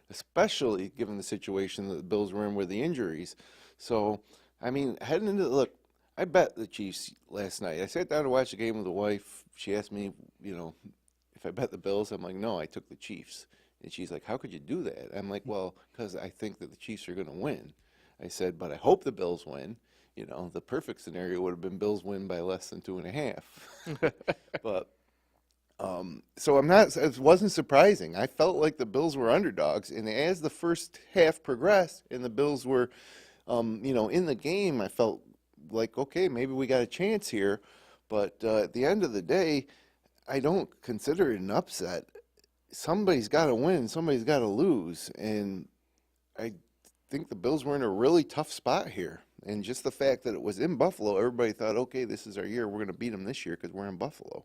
Speaker 4: especially given the situation that the Bills were in with the injuries. So, I mean, heading into look, I bet the Chiefs last night. I sat down to watch the game with the wife. She asked me, if I bet the Bills. I'm like, no, I took the Chiefs. And she's like, how could you do that? I'm like, well, because I think that the Chiefs are going to win. I said, but I hope the Bills win. The perfect scenario would have been Bills win by less than 2.5. But so it wasn't surprising. I felt like the Bills were underdogs. And as the first half progressed and the Bills were, in the game, I felt like, okay, maybe we got a chance here. But at the end of the day, I don't consider it an upset. Somebody's got to win. Somebody's got to lose. And I think the Bills were in a really tough spot here. And just the fact that it was in Buffalo, everybody thought, okay, this is our year. We're going to beat them this year because we're in Buffalo.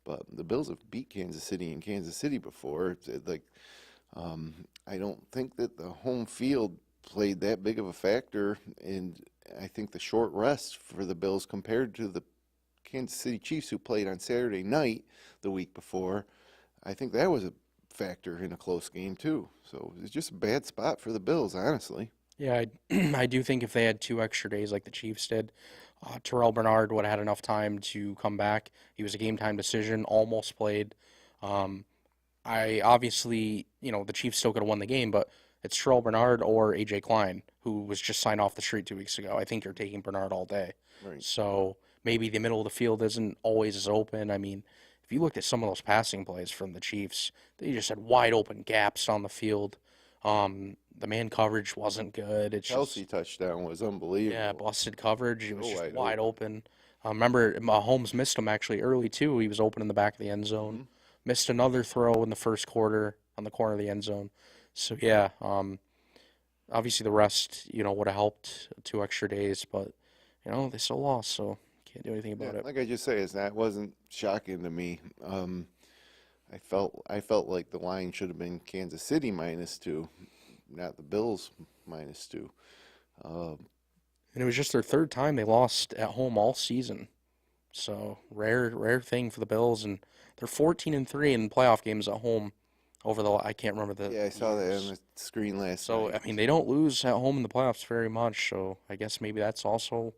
Speaker 4: But the Bills have beat Kansas City in Kansas City before. I don't think that the home field played that big of a factor. And I think the short rest for the Bills compared to the Kansas City Chiefs who played on Saturday night the week before, I think that was a factor in a close game too. So it's just a bad spot for the Bills, honestly.
Speaker 3: Yeah, I do think if they had 2 extra days like the Chiefs did, Terrell Bernard would have had enough time to come back. He was a game time decision, almost played. Um, I obviously, the Chiefs still could have won the game, but it's Terrell Bernard or AJ Klein, who was just signed off the street 2 weeks ago. I think you're taking Bernard all day.
Speaker 4: Right.
Speaker 3: So maybe the middle of the field isn't always as open. I mean, if you looked at some of those passing plays from the Chiefs, they just had wide open gaps on the field. The man coverage wasn't good. It's
Speaker 4: Kelsey
Speaker 3: just,
Speaker 4: touchdown was unbelievable.
Speaker 3: yeah, busted coverage. It was
Speaker 4: So
Speaker 3: just
Speaker 4: wide
Speaker 3: wide open. Remember, Mahomes missed him actually early too. He was open in the back of the end zone. Missed another throw in the first quarter on the corner of the end zone. So yeah, obviously the rest, would have helped 2 extra days, but they still lost, so can't do anything about
Speaker 4: Yeah,
Speaker 3: it.
Speaker 4: like I just say, that wasn't shocking to me. I felt like the line should have been Kansas City -2, not the Bills -2.
Speaker 3: And it was just their third time they lost at home all season. So rare thing for the Bills, and they're 14-3 in playoff games at home over I can't remember the
Speaker 4: Yeah, I saw that
Speaker 3: years.
Speaker 4: on the screen last
Speaker 3: So
Speaker 4: night.
Speaker 3: I mean they don't lose at home in the playoffs very much. So I guess maybe that's also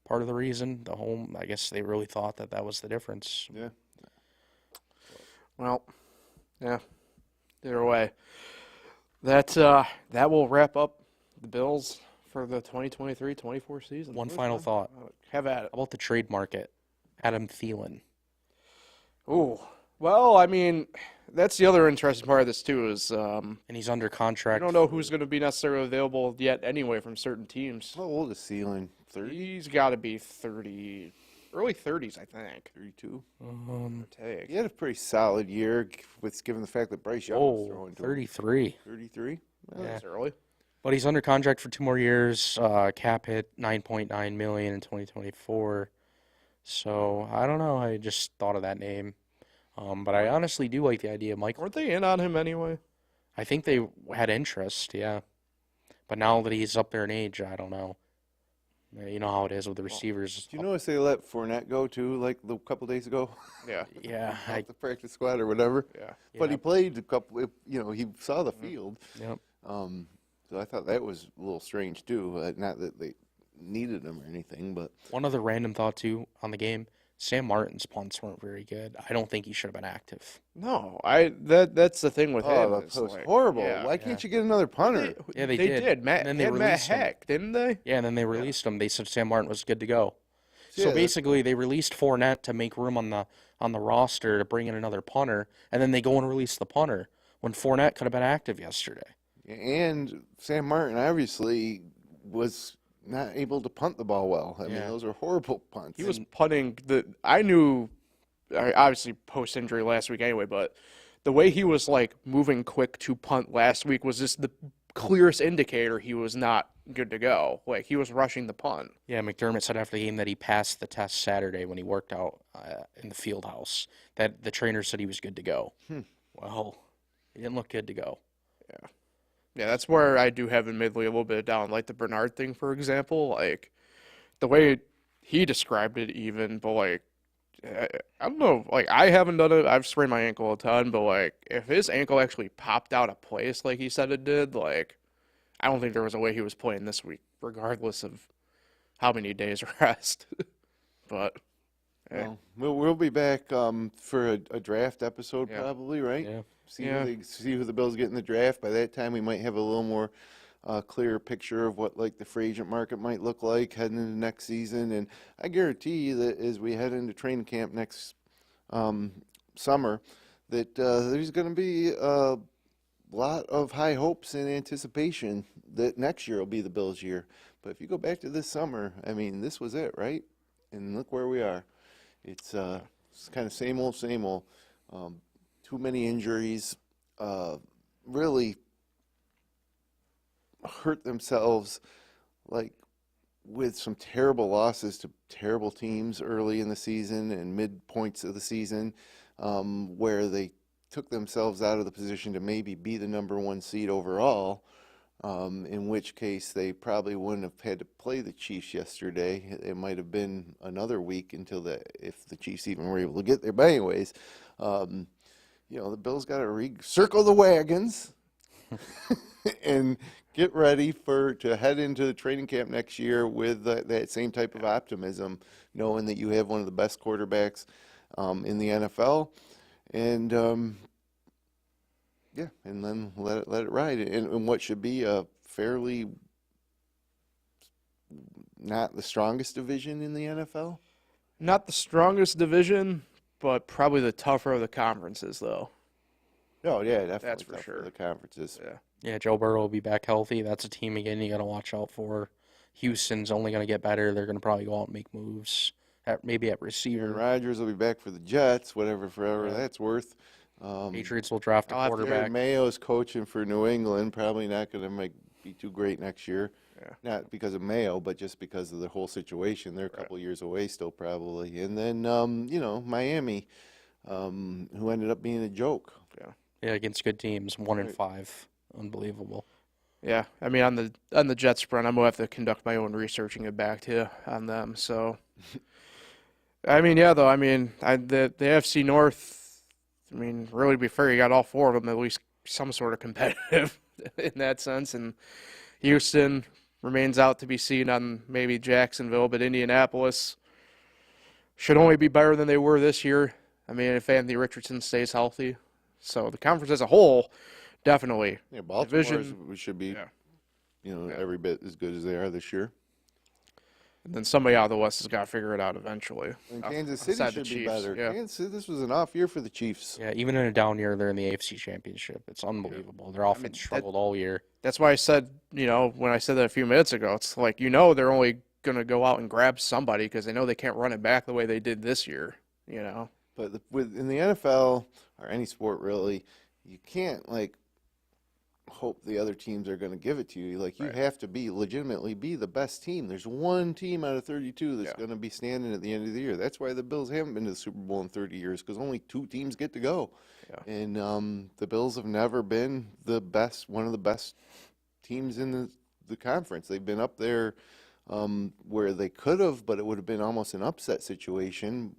Speaker 3: part of the reason. The home, I guess they really thought that was the difference.
Speaker 4: Yeah.
Speaker 2: Well, yeah. Either way, that will wrap up the Bills for the 2023-24 season.
Speaker 3: One final thought.
Speaker 2: Have at it.
Speaker 3: How about the trade market? Adam Thielen.
Speaker 2: Ooh. Well, I mean, that's the other interesting part of this too is
Speaker 3: And he's under
Speaker 2: I
Speaker 3: contract.
Speaker 2: don't know who's going to be necessarily available yet anyway from certain teams.
Speaker 4: How old is Thielen? 30,
Speaker 2: He's got to be 30, early 30s, I think.
Speaker 4: 32?
Speaker 2: Take.
Speaker 4: He had a pretty solid year, given the fact that Bryce Young was throwing to him.
Speaker 3: 33.
Speaker 4: 33?
Speaker 3: Yeah.
Speaker 2: That's early.
Speaker 3: But he's under contract for 2 more years. Cap hit $9.9 million in 2024. So I don't know. I just thought of that name. But I honestly do like the idea of Michael.
Speaker 2: Weren't they in on him anyway?
Speaker 3: I think they had interest, yeah. But now that he's up there in age, I don't know. You know how it is with the receivers.
Speaker 4: Do you notice they let Fournette go too, like a couple days ago?
Speaker 2: Yeah.
Speaker 3: Yeah.
Speaker 4: Off the practice squad or whatever.
Speaker 2: Yeah.
Speaker 4: But he
Speaker 3: Yep.
Speaker 4: played a couple. He saw the field.
Speaker 3: Yep.
Speaker 4: So I thought that was a little strange too. Not that they needed him or anything, but
Speaker 3: One other random thought, too, on the game. Sam Martin's punts weren't very good. I don't think he should have been active.
Speaker 2: No, that's the thing with him.
Speaker 4: that
Speaker 2: It's
Speaker 4: was
Speaker 2: like,
Speaker 4: horrible.
Speaker 2: yeah.
Speaker 4: Why can't you get another punter?
Speaker 3: Yeah, they
Speaker 2: They
Speaker 3: did.
Speaker 2: did. Matt,
Speaker 3: And then
Speaker 2: they
Speaker 3: they
Speaker 2: had Matt
Speaker 3: released him.
Speaker 2: Heck, didn't they?
Speaker 3: Yeah, and then they released him. They said Sam Martin was good to go.
Speaker 4: Yeah,
Speaker 3: So basically, they released Fournette to make room on the roster to bring in another punter, and then they go and release the punter when Fournette could have been active yesterday.
Speaker 4: And Sam Martin obviously was not able to punt the ball well. I mean,
Speaker 3: Yeah.
Speaker 4: those are horrible punts.
Speaker 2: He was punting I knew, obviously post injury last week anyway, but the way he was like moving quick to punt last week was just the clearest indicator he was not good to go. Like he was rushing the punt.
Speaker 3: Yeah, McDermott said after the game that he passed the test Saturday when he worked out in the field house. That the trainer said he was good to go. Well, he didn't look good to go.
Speaker 2: Yeah, that's where I do have admittedly a little bit of down. Like the Bernard thing, for example, like the way he described it even, but like, I don't know, like I haven't done it. I've sprained my ankle a ton, but like if his ankle actually popped out of place like he said it did, like I don't think there was a way he was playing this week, regardless of how many days rest. But
Speaker 4: Well, we'll be back for a draft episode
Speaker 2: Yeah.
Speaker 4: probably, right?
Speaker 3: Yeah.
Speaker 4: See
Speaker 2: Yeah.
Speaker 4: see who the Bills get in the draft. By that time, we might have a little more clear picture of what like the free agent market might look like heading into next season. And I guarantee you that as we head into training camp next summer, that there's going to be a lot of high hopes and anticipation that next year will be the Bills' year. But if you go back to this summer, I mean, this was it, right? And look where we are. It's kind of same old, same old. Too many injuries. Really hurt themselves, like with some terrible losses to terrible teams early in the season and mid points of the season, where they took themselves out of the position to maybe be the #1 seed overall. In which case they probably wouldn't have had to play the Chiefs yesterday. It might have been another week if the Chiefs even were able to get there. But anyways, the Bills got to circle the wagons and get ready to head into the training camp next year with that same type of optimism, knowing that you have one of the best quarterbacks in the NFL, and yeah, and then let it ride in what should be a fairly not the strongest division in the NFL.
Speaker 2: Not the strongest division, but probably the tougher of the conferences, though.
Speaker 4: Oh yeah, definitely.
Speaker 2: That's for
Speaker 4: tough
Speaker 2: sure.
Speaker 4: the conferences.
Speaker 2: Yeah.
Speaker 3: Yeah, Joe Burrow will be back healthy. That's a team, again, you got to watch out for. Houston's only going to get better. They're going to probably go out and make moves, maybe at
Speaker 4: Aaron
Speaker 3: receiver.
Speaker 4: Rodgers will be back for the Jets, forever
Speaker 3: Yeah.
Speaker 4: that's worth.
Speaker 3: Patriots will draft a quarterback.
Speaker 4: Mayo's coaching for New England, probably not going to be too great next year.
Speaker 2: Yeah.
Speaker 4: Not because of Mayo, but just because of the whole situation. They're a couple years away still, probably. And then, Miami, who ended up being a joke.
Speaker 3: Yeah, against good teams, 1-5, unbelievable.
Speaker 2: Yeah, I mean, on the Jets front, I'm gonna have to conduct my own research and get back to you on them. So, I mean, yeah, though, I mean, the AFC North, I mean, really to be fair, you got all four of them at least some sort of competitive in that sense, and Houston remains out to be seen on maybe Jacksonville, but Indianapolis should only be better than they were this year. I mean, if Anthony Richardson stays healthy. So the conference as a whole, definitely.
Speaker 4: Yeah, Baltimore
Speaker 2: Division,
Speaker 4: should be,
Speaker 2: Yeah.
Speaker 4: every bit as good as they are this year.
Speaker 2: And then somebody out of the West has got to figure it out eventually.
Speaker 4: And Kansas City
Speaker 2: Outside the
Speaker 4: should be
Speaker 2: Chiefs,
Speaker 4: better.
Speaker 2: yeah.
Speaker 4: Kansas City, this was an off year for the Chiefs.
Speaker 3: Yeah, even in a down year, they're in the AFC Championship. It's unbelievable. Their offense struggled all year.
Speaker 2: That's why I said, when I said that a few minutes ago, it's like, they're only going to go out and grab somebody because they know they can't run it back the way they did this year,
Speaker 4: But in the NFL, or any sport really, you can't, hope the other teams are going to give it to you. You have to legitimately be the best team. There's one team out of 32 that's going to be standing at the end of the year. That's why the Bills haven't been to the Super Bowl in 30 years, because only two teams get to go.
Speaker 2: Yeah.
Speaker 4: And the Bills have never been one of the best teams in the conference. They've been up there where they could have, but it would have been almost an upset situation.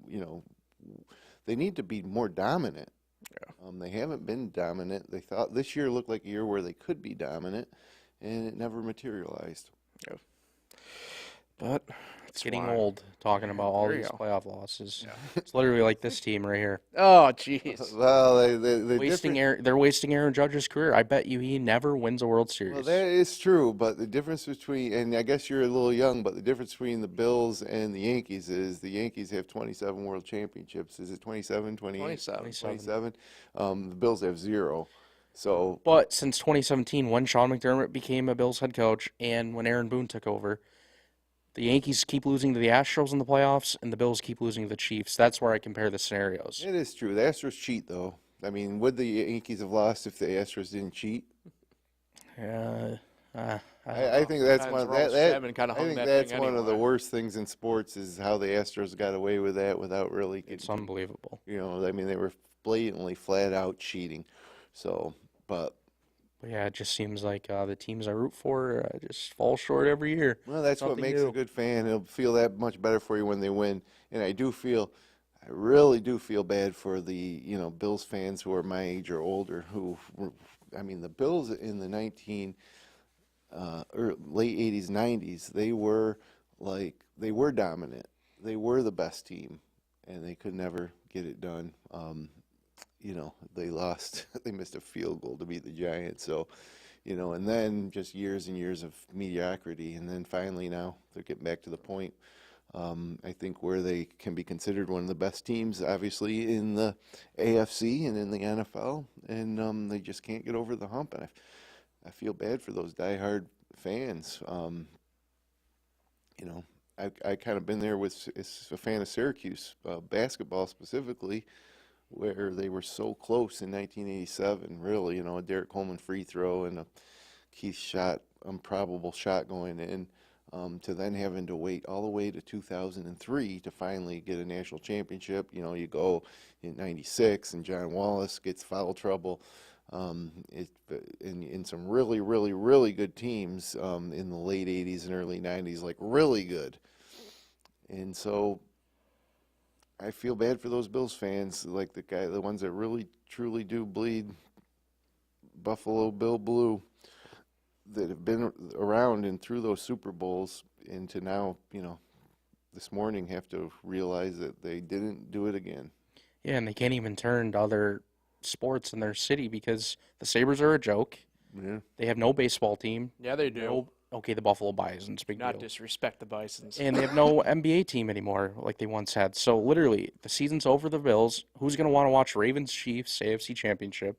Speaker 4: They need to be more dominant.
Speaker 2: Yeah.
Speaker 4: They haven't been dominant. They thought this year looked like a year where they could be dominant, and it never materialized.
Speaker 2: Yeah. But
Speaker 3: It's getting old talking about all
Speaker 2: There you
Speaker 3: these
Speaker 2: go.
Speaker 3: playoff losses. It's literally like this team right here.
Speaker 2: Oh, jeez.
Speaker 4: Well,
Speaker 3: They're wasting Aaron Judge's career. I bet you he never wins a World
Speaker 4: Well,
Speaker 3: Series.
Speaker 4: that is true, but the difference between, and I guess you're a little young, but the difference between the Bills and the Yankees is the Yankees have 27 world championships. Is it 27, 28?
Speaker 2: 27.
Speaker 4: 27. The Bills have 0. So,
Speaker 3: But since 2017, when Sean McDermott became a Bills head coach and when Aaron Boone took over, the Yankees keep losing to the Astros in the playoffs, and the Bills keep losing to the Chiefs. That's where I compare the scenarios.
Speaker 4: it is true. The Astros cheat, though. I mean, would the Yankees have lost if the Astros didn't cheat?
Speaker 3: I
Speaker 4: I think that's one.
Speaker 2: Ross Chapman kinda
Speaker 4: I
Speaker 2: hung
Speaker 4: think
Speaker 2: that
Speaker 4: that's
Speaker 2: thing
Speaker 4: one of the
Speaker 2: anyway.
Speaker 4: worst things in sports is how the Astros got away with that without really
Speaker 3: It's
Speaker 4: getting.
Speaker 3: unbelievable.
Speaker 4: I mean, they were blatantly, flat out cheating. So, but
Speaker 3: But yeah, it just seems like the teams I root for just fall short every year.
Speaker 4: well, that's what
Speaker 3: Nothing
Speaker 4: makes
Speaker 3: new.
Speaker 4: a good fan. He'll feel that much better for you when they win. And I really do feel bad for the Bills fans who are my age or older. The Bills in the late 80s, 90s, they were dominant. They were the best team, and they could never get it done. They lost. They missed a field goal to beat the Giants. So, and then just years and years of mediocrity, and then finally now they're getting back to the point. I think where they can be considered one of the best teams, obviously in the AFC and in the NFL, and they just can't get over the hump. And I feel bad for those diehard fans. I kind of been there as a fan of Syracuse basketball specifically, where they were so close in 1987. Really, a Derek Coleman free throw and a Keith shot, improbable shot going in. To then having to wait all the way to 2003 to finally get a national championship. You go in 96 and John Wallace gets foul trouble. In some really, really, really good teams in the late 80s and early 90s, really good. And so I feel bad for those Bills fans, the ones that really, truly do bleed Buffalo Bill blue. that have been around and through those Super Bowls, and to now, this morning have to realize that they didn't do it again.
Speaker 3: Yeah, and they can't even turn to other sports in their city because the Sabres are a joke.
Speaker 4: Yeah.
Speaker 3: They have no baseball team.
Speaker 2: Yeah, they do.
Speaker 3: Okay, the Buffalo Bisons, big
Speaker 2: Not
Speaker 3: deal.
Speaker 2: disrespect the Bisons.
Speaker 3: And they have no NBA team anymore like they once had. So literally, the season's over for the Bills. Who's going to want to watch Ravens Chiefs AFC Championship?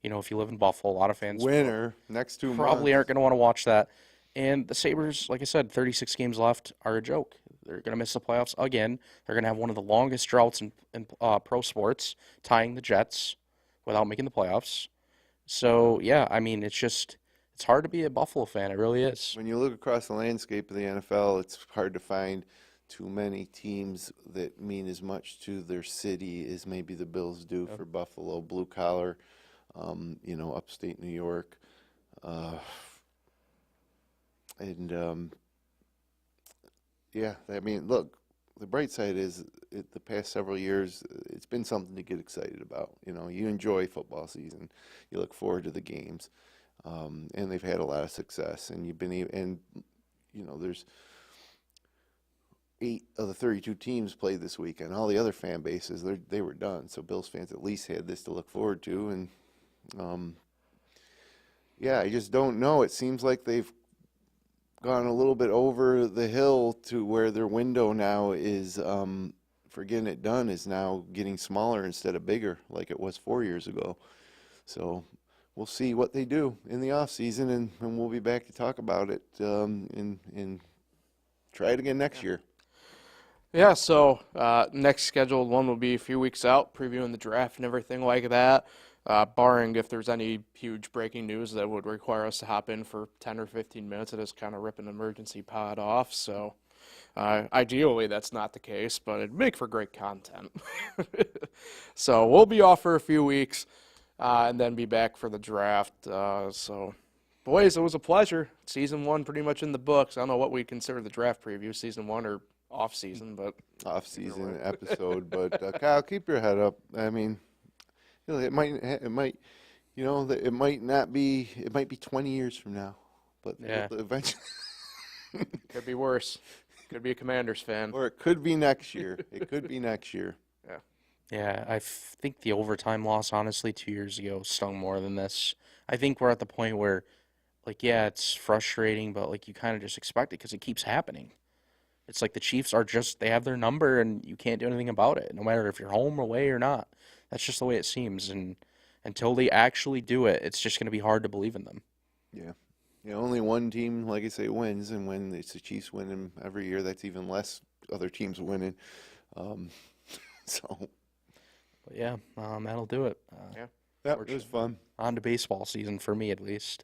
Speaker 3: If you live in Buffalo, a lot of fans
Speaker 4: Winner next 2 months.
Speaker 3: probably aren't going to want to watch that. And the Sabres, like I said, 36 games left, are a joke. They're going to miss the playoffs again. They're going to have one of the longest droughts in pro sports, tying the Jets without making the playoffs. So, yeah, I mean, it's hard to be a Buffalo fan. It really is.
Speaker 4: When you look across the landscape of the NFL, it's hard to find too many teams that mean as much to their city as maybe the Bills do for Buffalo, blue collar, upstate New York. Yeah, I mean, look, the bright side is the past several years, it's been something to get excited about. You enjoy football season. You look forward to the games. And they've had a lot of success. And there's 8 of the 32 teams played this weekend. All the other fan bases, they were done. So Bills fans at least had this to look forward to. And, I just don't know. It seems like they've gone a little bit over the hill to where their window now is, for getting it done, is now getting smaller instead of bigger like it was 4 years ago. So we'll see what they do in the offseason, and we'll be back to talk about it and try it again next year.
Speaker 2: Yeah, so next scheduled one will be a few weeks out, previewing the draft and everything like that, barring if there's any huge breaking news that would require us to hop in for 10 or 15 minutes and just kind of rip an emergency pod off. So ideally that's not the case, but it'd make for great content. So we'll be off for a few weeks and then be back for the draft. So, boys, it was a pleasure. Season 1 pretty much in the books. I don't know what we consider the draft preview, season 1 or off season, but
Speaker 4: off-season episode. But Kyle, keep your head up. I mean, it might not be. It might be 20 years from now, but
Speaker 3: Yeah.
Speaker 4: eventually,
Speaker 2: could be worse. Could be a Commanders fan.
Speaker 4: or it could be next year. It could be next year.
Speaker 3: Yeah, I think the overtime loss, honestly, 2 years ago stung more than this. I think we're at the point where, it's frustrating, but, you kind of just expect it because it keeps happening. It's like the Chiefs they have their number, and you can't do anything about it, no matter if you're home or away or not. That's just the way it seems, and until they actually do it, it's just going to be hard to believe in them.
Speaker 4: Yeah. Only one team, like I say, wins, and when it's the Chiefs winning every year, that's even less other teams winning. So.
Speaker 3: But yeah, that'll do it.
Speaker 4: That was fun.
Speaker 3: On to baseball season for me, at least.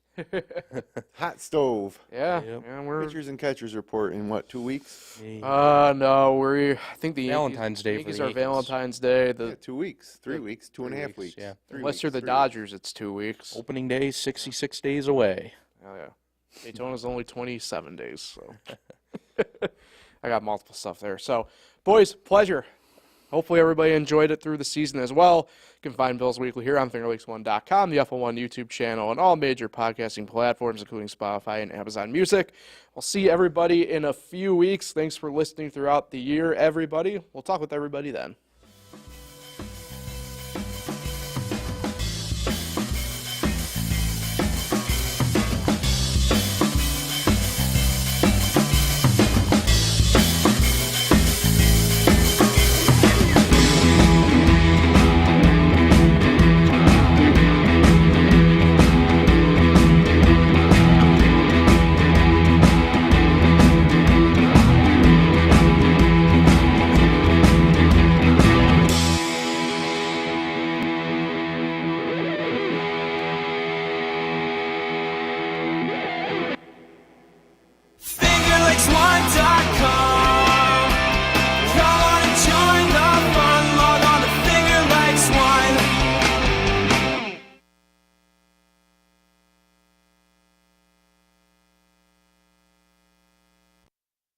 Speaker 4: Hot stove.
Speaker 2: Yeah,
Speaker 3: Yep.
Speaker 2: yeah, we're.
Speaker 4: Pitchers and catchers report in what, 2 weeks?
Speaker 2: No, I think the
Speaker 3: Valentine's Day for
Speaker 2: Yankees
Speaker 3: the
Speaker 2: are
Speaker 3: Yankees.
Speaker 2: Valentine's Day.
Speaker 4: Yeah, 2 weeks, 3 weeks, 2.5 weeks.
Speaker 3: Yeah.
Speaker 4: 3
Speaker 2: Unless
Speaker 4: weeks,
Speaker 2: you're the
Speaker 4: 3
Speaker 2: Dodgers, it's 2 weeks.
Speaker 3: Opening day, 66 days away.
Speaker 2: Oh yeah, Daytona's only 27 days, so I got multiple stuff there. So, boys, pleasure. Hopefully everybody enjoyed it through the season as well. You can find Bills Weekly here on FingerLakes1.com, the FL1 YouTube channel, and all major podcasting platforms, including Spotify and Amazon Music. We'll see everybody in a few weeks. Thanks for listening throughout the year, everybody. We'll talk with everybody then.